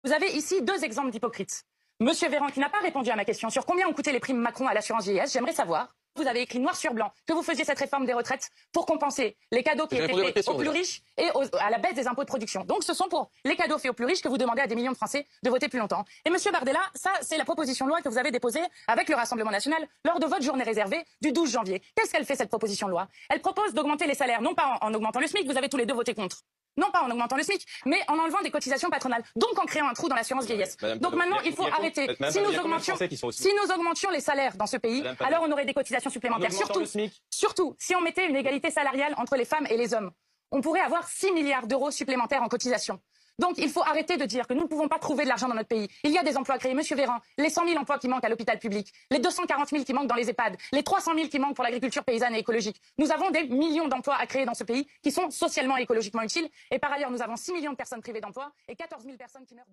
Vous avez ici deux exemples d'hypocrites. Monsieur Véran, qui n'a pas répondu à ma question sur combien ont coûté les primes Macron à l'assurance vieillesse, j'aimerais savoir. Vous avez écrit noir sur blanc que vous faisiez cette réforme des retraites pour compenser les cadeaux qui étaient faits aux plus riches et à la baisse des impôts de production. Donc ce sont pour les cadeaux faits aux plus riches que vous demandez à des millions de Français de voter plus longtemps. Et monsieur Bardella, ça c'est la proposition de loi que vous avez déposée avec le Rassemblement national lors de votre journée réservée du 12 janvier. Qu'est-ce qu'elle fait cette proposition de loi? Elle propose d'augmenter les salaires, non pas en augmentant le SMIC, vous avez tous les deux voté contre. Non pas en augmentant le SMIC, mais en enlevant des cotisations patronales, donc en créant un trou dans l'assurance vieillesse. Donc maintenant, il faut arrêter. Si nous augmentions les salaires dans ce pays, alors on aurait des cotisations supplémentaires. Surtout, si on mettait une égalité salariale entre les femmes et les hommes, on pourrait avoir 6 milliards d'euros supplémentaires en cotisations. Donc il faut arrêter de dire que nous ne pouvons pas trouver de l'argent dans notre pays. Il y a des emplois créés. Monsieur Véran, les 100 000 emplois qui manquent à l'hôpital public, les 240 000 qui manquent dans les EHPAD, les 300 000 qui manquent pour l'agriculture paysanne et écologique. Nous avons des millions d'emplois à créer dans ce pays qui sont socialement et écologiquement utiles. Et par ailleurs, nous avons 6 millions de personnes privées d'emploi et 14 000 personnes qui meurent.